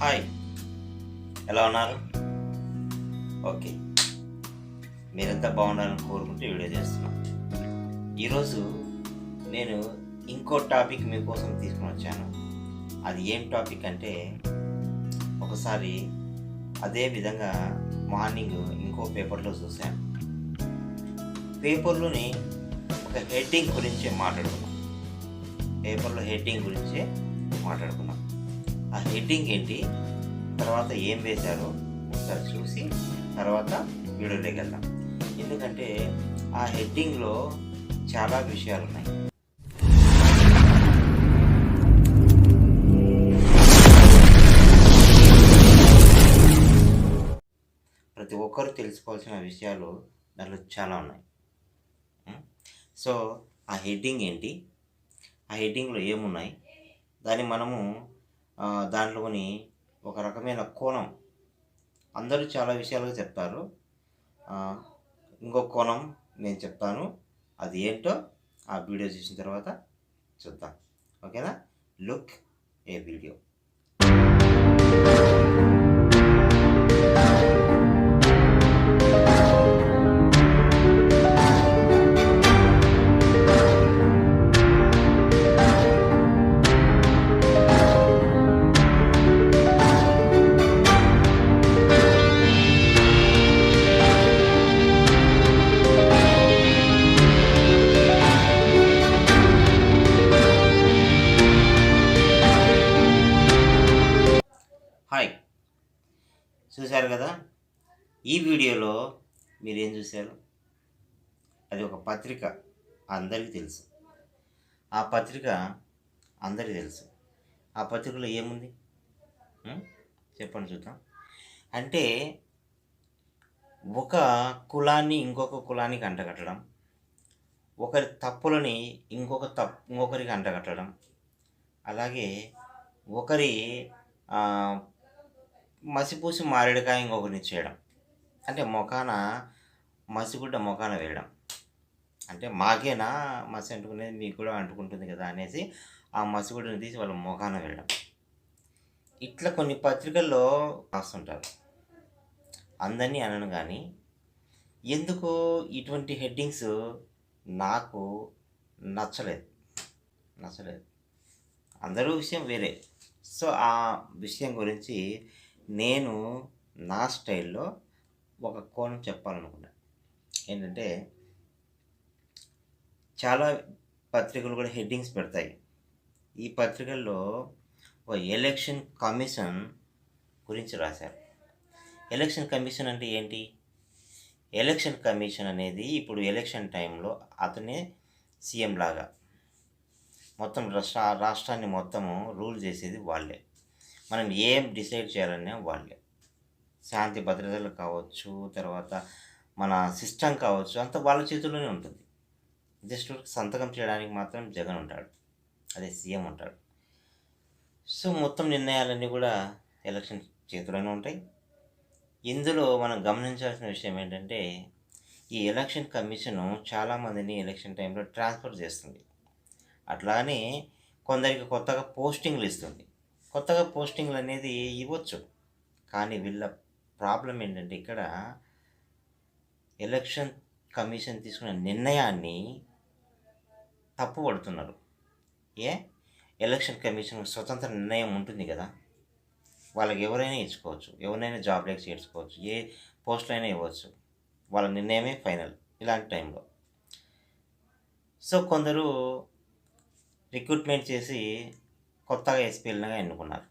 Hi, ఎలా ఉన్నారు? Okay, మీరంతా బాగుండాలని కోరుకుంటూ వీడియో చేస్తున్నాను. ఈరోజు నేను ఇంకో టాపిక్ మీకోసం తీసుకుని వచ్చాను. అది ఏం టాపిక్ అంటే, ఒకసారి అదే విధంగా మార్నింగ్ ఇంకో పేపర్లో చూశాను. పేపర్లోని ఒక హెడ్డింగ్ గురించి మాట్లాడుకున్నాం. పేపర్లో హెడ్డింగ్ గురించే మాట్లాడుకున్నాం. ఆ హెడ్డింగ్ ఏంటి, తర్వాత ఏం వేశారో ఒకసారి చూసి తర్వాత వీడియోలోకి వెళ్దాం. ఎందుకంటే ఆ హెడ్డింగ్లో చాలా విషయాలు ఉన్నాయి. ప్రతి ఒక్కరు తెలుసుకోవాల్సిన విషయాలు దాంట్లో చాలా ఉన్నాయి. సో ఆ హెడ్డింగ్ ఏంటి, ఆ హెడ్డింగ్లో ఏమున్నాయి, దాన్ని మనము దాంట్లోని ఒక రకమైన కోణం, అందరూ చాలా విషయాలుగా చెప్తారు. ఇంకో కోణం నేను చెప్తాను. అది ఏంటో ఆ వీడియో చూసిన తర్వాత చూద్దాం. ఓకేనా? లుక్ ఏ వీడియో. హాయ్, చూశారు కదా? ఈ వీడియోలో మీరేం చూశారు? అది ఒక పత్రిక, అందరికీ తెలుసు. ఆ పత్రిక అందరికీ తెలుసు. ఆ పత్రికలో ఏముంది చెప్పండి చూద్దాం. అంటే ఒక కులాన్ని ఇంకొక కులానికి అంటగట్టడం, ఒకరి తప్పులని ఇంకొకరికి అంటగట్టడం, అలాగే ఒకరి మసిపూసి మారేడుకాయ ఇంకొకరిని చేయడం, అంటే మొఖాన వేయడం. అంటే మాకేనా మసి అంటుకునేది, మీకు కూడా అంటుకుంటుంది కదా అనేసి ఆ మసిగుడ్డని తీసి వాళ్ళ మొఖాన వేయడం. ఇట్లా కొన్ని పత్రికల్లో రాస్తుంటారు. అందరినీ అనను కానీ, ఎందుకు ఇటువంటి హెడ్డింగ్స్ నాకు నచ్చలేదు. అందరూ విషయం వేరే. సో ఆ విషయం గురించి నేను నా స్టైల్లో ఒక కోణం చెప్పాలనుకున్నా. ఏంటంటే, చాలా పత్రికలు కూడా హెడ్డింగ్స్ పెడతాయి. ఈ పత్రికల్లో ఒక ఎలక్షన్ కమిషన్ గురించి రాశారు. ఎలక్షన్ కమిషన్ అంటే ఏంటి? ఎలక్షన్ కమిషన్ అనేది ఇప్పుడు ఎలక్షన్ టైంలో అతనే సీఎం లాగా మొత్తం రాష్ట్రాన్ని మొత్తము రూల్ చేసేది వాళ్ళే. మనం ఏం డిసైడ్ చేయాలనే వాళ్ళే. శాంతి భద్రతలు కావచ్చు, తర్వాత మన సిస్టమ్ కావచ్చు, అంతా వాళ్ళ చేతుల్లోనే ఉంటుంది. జస్ట్ సంతకం చేయడానికి మాత్రం జగన్ ఉంటాడు, అదే సీఎం ఉంటాడు. సో మొత్తం నిర్ణయాలన్నీ కూడా ఎలక్షన్ చేతిలోనే ఉంటాయి. ఇందులో మనం గమనించాల్సిన విషయం ఏంటంటే, ఈ ఎలక్షన్ కమిషను చాలామందిని ఎలక్షన్ టైంలో ట్రాన్స్ఫర్ చేస్తుంది. అట్లానే కొందరికి కొత్తగా పోస్టింగ్లు ఇస్తుంది. కొత్తగా పోస్టింగ్లు అనేది ఇవ్వచ్చు, కానీ వీళ్ళ ప్రాబ్లం ఏంటంటే, ఇక్కడ ఎలక్షన్ కమిషన్ తీసుకున్న నిర్ణయాన్ని తప్పుపడుతున్నారు. ఎలక్షన్ కమిషన్ స్వతంత్ర నిర్ణయం ఉంటుంది కదా, వాళ్ళకి ఎవరైనా ఇచ్చుకోవచ్చు, ఎవరైనా జాబ్లోకి చేర్చుకోవచ్చు, ఏ పోస్టులు అయినా ఇవ్వచ్చు, వాళ్ళ నిర్ణయమే ఫైనల్ ఇలాంటి టైంలో. సో కొందరు రిక్రూట్మెంట్ చేసి కొత్తగా ఎస్పీలుగా ఎన్నుకున్నారు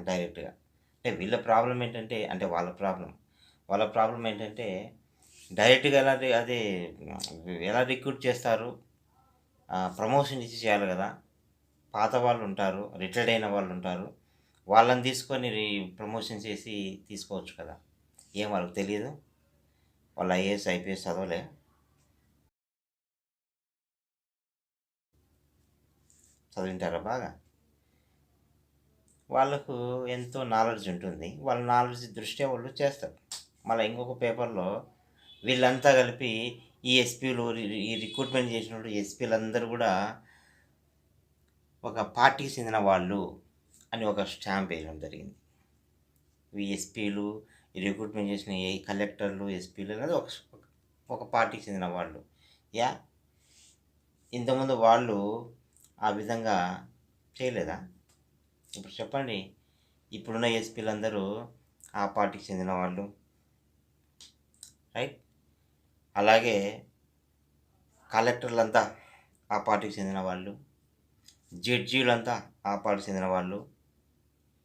డైరెక్ట్గా. అంటే వీళ్ళ ప్రాబ్లం ఏంటంటే, అంటే వాళ్ళ ప్రాబ్లం ఏంటంటే, డైరెక్ట్గా ఎలా రిక్రూట్ చేస్తారు? ప్రమోషన్ ఇచ్చి చేయాలి కదా. పాత వాళ్ళు ఉంటారు, రిటైర్డ్ అయిన వాళ్ళు ఉంటారు, వాళ్ళని తీసుకొని ప్రమోషన్ చేసి తీసుకోవచ్చు కదా. ఏం వాళ్ళకి తెలియదు? వాళ్ళు ఐఏఎస్ ఐపీఎస్ చదవలే. చదివింటారా బాగా? వాళ్ళకు ఎంతో నాలెడ్జ్ ఉంటుంది. వాళ్ళ నాలెడ్జ్ దృష్ట్యా వాళ్ళు చేస్తారు. మళ్ళీ ఇంకొక పేపర్లో వీళ్ళంతా కలిపి ఈ ఎస్పీలు, ఈ రిక్రూట్మెంట్ చేసినప్పుడు ఎస్పీలందరూ కూడా ఒక పార్టీకి చెందిన వాళ్ళు అని ఒక స్టాంప్ వేయడం జరిగింది. ఈ ఎస్పీలు, ఈ రిక్రూట్మెంట్ చేసిన ఏ కలెక్టర్లు, ఎస్పీలు అనేది ఒక పార్టీకి చెందిన వాళ్ళు. యా ఇంతకుముందు వాళ్ళు ఆ విధంగా చేయలేదా? ఇప్పుడు చెప్పండి, ఇప్పుడున్న ఎస్పీలందరూ ఆ పార్టీకి చెందిన వాళ్ళు, రైట్? అలాగే కలెక్టర్లంతా ఆ పార్టీకి చెందిన వాళ్ళు, జడ్జీలంతా ఆ పార్టీకి చెందిన వాళ్ళు.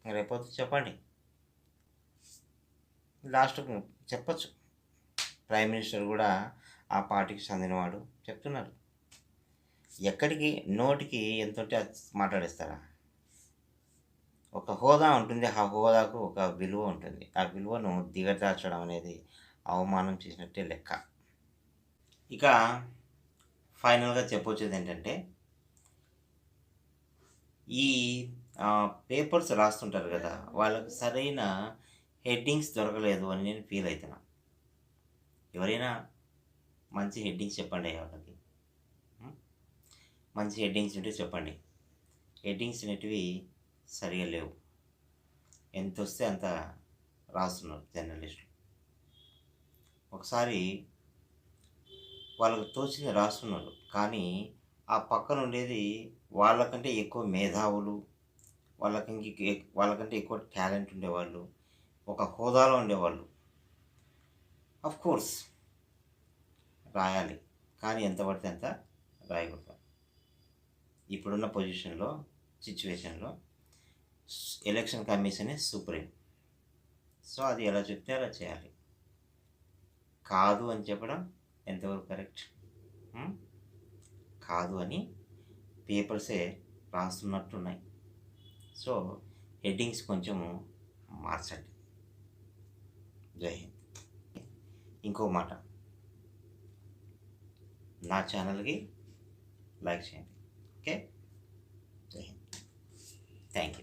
రేపొద్దు చెప్పండి, లాస్ట్కు చెప్పచ్చు, ప్రైమ్ మినిస్టర్ కూడా ఆ పార్టీకి చెందినవాడు చెప్తున్నారు. ఎక్కడికి నోటికి ఎంత ఉంటే అది మాట్లాడేస్తారా? ఒక హోదా ఉంటుంది, ఆ హోదాకు ఒక విలువ ఉంటుంది. ఆ విలువను దిగజార్చడం అనేది అవమానం చేసినట్టే లెక్క. ఇక ఫైనల్గా చెప్పొచ్చేది ఏంటంటే, ఈ పేపర్స్ రాస్తుంటారు కదా, వాళ్ళకు సరైన హెడ్డింగ్స్ దొరకలేదు అని నేను ఫీల్ అవుతున్నా. ఎవరైనా మంచి హెడ్డింగ్స్ చెప్పండి వాళ్ళకి. మంచి హెడ్డింగ్స్ ఉంటే చెప్పండి. హెడ్డింగ్స్ అనేటివి సరిగా లేవు. ఎంత వస్తే అంత రాస్తున్నారు జర్నలిస్టులు. ఒకసారి వాళ్ళకు తోచింది రాస్తున్నారు, కానీ ఆ పక్కన ఉండేది వాళ్ళకంటే ఎక్కువ మేధావులు, వాళ్ళకంటే ఎక్కువ టాలెంట్ ఉండేవాళ్ళు, ఒక హోదాలో ఉండేవాళ్ళు. కోర్స్ రాయాలి, కానీ ఎంత పడితే అంత రాయకూడదు. ఇప్పుడున్న పొజిషన్లో, సిచ్యువేషన్లో ఎలక్షన్ కమిషనే సుప్రీం. సో అది ఎలా చెప్తే అలా చేయాలి. కాదు అని చెప్పడం ఎంతవరకు కరెక్ట్? కాదు అని పేపర్సే రాస్తున్నట్టున్నాయి. సో హెడ్డింగ్స్ కొంచెము మార్చండి. జై హింద్. ఇంకో మాట, నా ఛానల్కి లైక్ చేయండి. ఓకే, జై హింద్. Thank you.